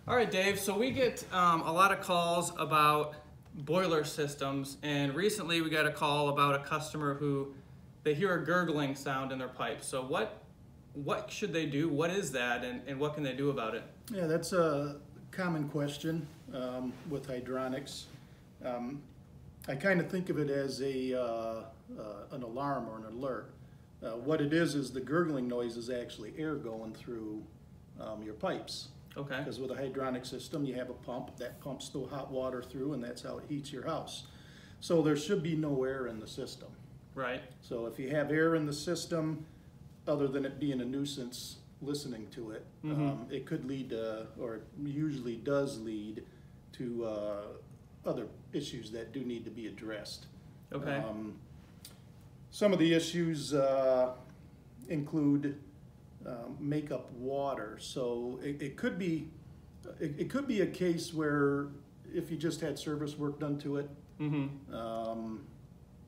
All right, Dave, so we get a lot of calls about boiler systems, and recently we got a call about a customer who they hear a gurgling sound in their pipe. So what should they do? What is that, and what can they do about it? Yeah, that's a common question with hydronics. I kind of think of it as an alarm or an alert. What it is the gurgling noise is actually air going through your pipes. Okay. Because with a hydronic system, you have a pump that pumps the hot water through, and that's how it heats your house. So there should be no air in the system. Right. So if you have air in the system, other than it being a nuisance listening to it, it could lead to, or it usually does lead to other issues that do need to be addressed. Okay. Some of the issues include makeup water. So it could be a case where if you just had service work done to it,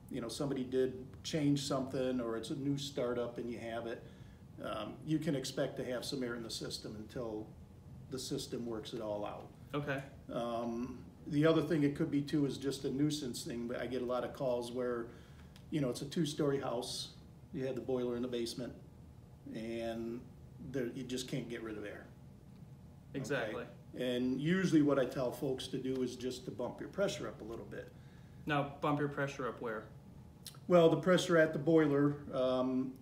you know, somebody did change something, or it's a new startup and you have it, you can expect to have some air in the system until the system works it all out. Okay. The other thing it could be too is just a nuisance thing. But I get a lot of calls where, you know, it's a 2-story house, you have the boiler in the basement, and you just can't get rid of air. Exactly. Okay? And usually what I tell folks to do is just to bump your pressure up a little bit. Now, bump your pressure up where? Well, the pressure at the boiler,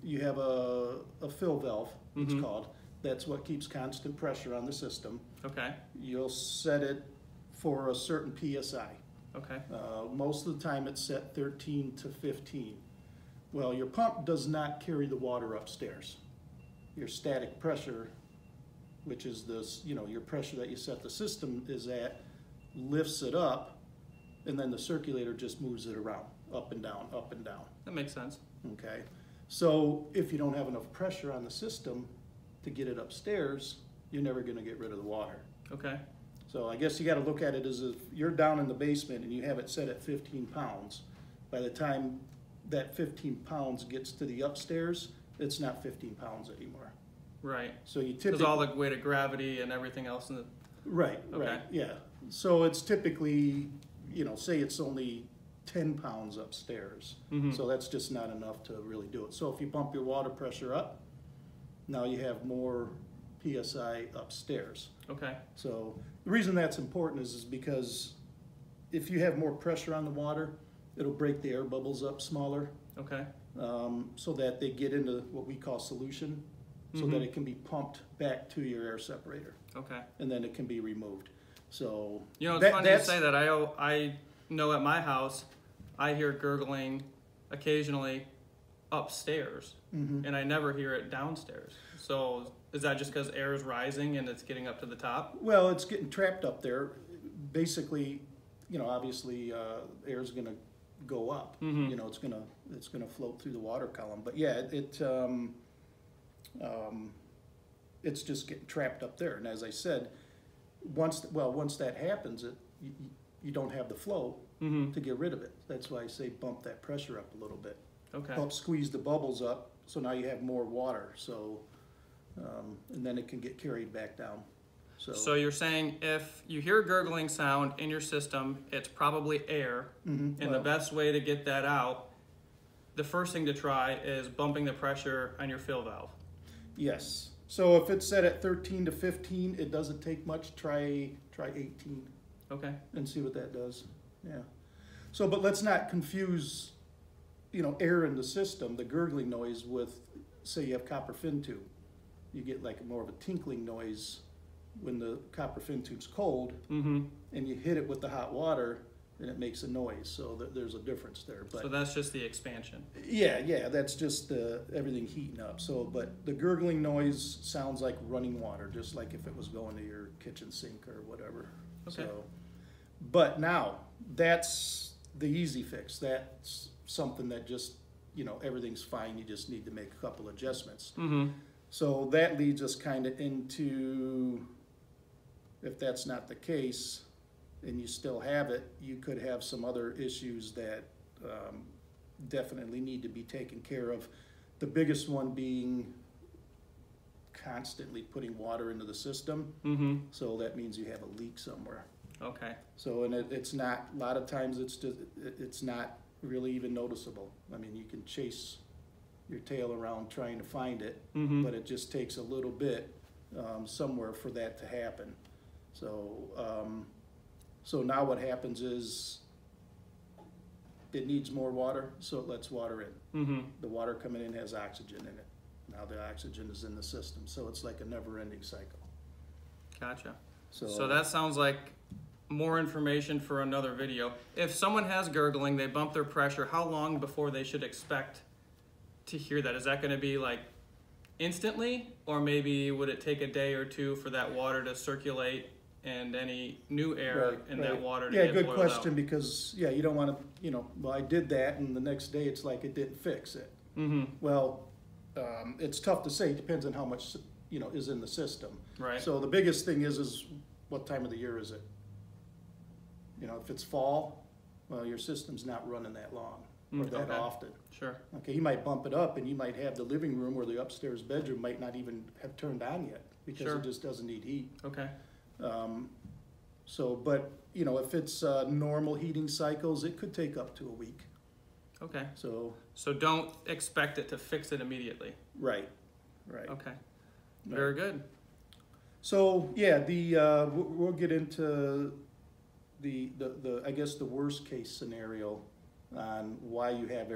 you have a fill valve, it's called. That's what keeps constant pressure on the system. Okay. You'll set it for a certain PSI. Okay. Most of the time it's set 13 to 15. Well, your pump does not carry the water upstairs. Your static pressure, which is this, you know, your pressure that you set the system is at, lifts it up, and then the circulator just moves it around, up and down, up and down. That makes sense. Okay. So if you don't have enough pressure on the system to get it upstairs, you're never going to get rid of the water. Okay. So I guess you got to look at it as if you're down in the basement and you have it set at 15 pounds. By the time that 15 pounds gets to the upstairs, it's not 15 pounds anymore. Right. So you typically... Because all the weight of gravity and everything else in the... Right, okay. Right, yeah. So it's typically, you know, say it's only 10 pounds upstairs. So that's just not enough to really do it. So if you bump your water pressure up, now you have more PSI upstairs. Okay. So the reason that's important is because if you have more pressure on the water, it'll break the air bubbles up smaller. Okay. So that they get into what we call solution, so that it can be pumped back to your air separator. Okay. And then it can be removed. So you know, it's funny you say that. I know at my house, I hear gurgling occasionally upstairs, and I never hear it downstairs. So is that just because air is rising and it's getting up to the top? Well, it's getting trapped up there. Basically, you know, obviously air is going to go up. You know, it's gonna float through the water column. But yeah, it's just getting trapped up there. And as I said, once that happens, you don't have the flow to get rid of it. That's why I say bump that pressure up a little bit. Okay. Help squeeze the bubbles up, so now you have more water. So, and then it can get carried back down. So you're saying if you hear a gurgling sound in your system, it's probably air, and the best way to get that out, the first thing to try is bumping the pressure on your fill valve. Yes. So if it's set at 13 to 15, it doesn't take much. Try 18. Okay. And see what that does. Yeah. So, but let's not confuse, you know, air in the system, the gurgling noise, with, say you have copper fin tube. You get like more of a tinkling noise when the copper fin tube's cold, and you hit it with the hot water, and it makes a noise. So there's a difference there. But so that's just the expansion. Yeah, that's just everything heating up. So, but the gurgling noise sounds like running water, just like if it was going to your kitchen sink or whatever. Okay. So, but now that's the easy fix. That's something that just, you know, everything's fine. You just need to make a couple adjustments. So that leads us kind of into, if that's not the case and you still have it, you could have some other issues that definitely need to be taken care of. The biggest one being constantly putting water into the system. Mm-hmm. So that means you have a leak somewhere. Okay. So, and it's not, a lot of times it's not really even noticeable. I mean, you can chase your tail around trying to find it, Mm-hmm. but it just takes a little bit somewhere for that to happen. So now what happens is it needs more water, so it lets water in. Mm-hmm. The water coming in has oxygen in it. Now the oxygen is in the system, so it's like a never-ending cycle. Gotcha. So, So that sounds like more information for another video. If someone has gurgling, they bump their pressure, how long before they should expect to hear that? Is that going to be like instantly, or maybe would it take a day or two for that water to circulate and any new air in that water to get good boiled question, out? because you don't want to, well, I did that and the next day it's like it didn't fix it. Mm-hmm. Well, it's tough to say. It depends on how much is in the system. Right. So the biggest thing is what time of the year is it? If it's fall, well, your system's not running that long or that Okay. often. Sure. Okay, you might bump it up, and you might have the living room or the upstairs bedroom might not even have turned on yet because Sure. it just doesn't need heat. Okay. But if it's normal heating cycles, it could take up to a week. Okay. So So don't expect it to fix it immediately. right. Okay. Very good. So yeah, we'll get into the I guess the worst case scenario on why you have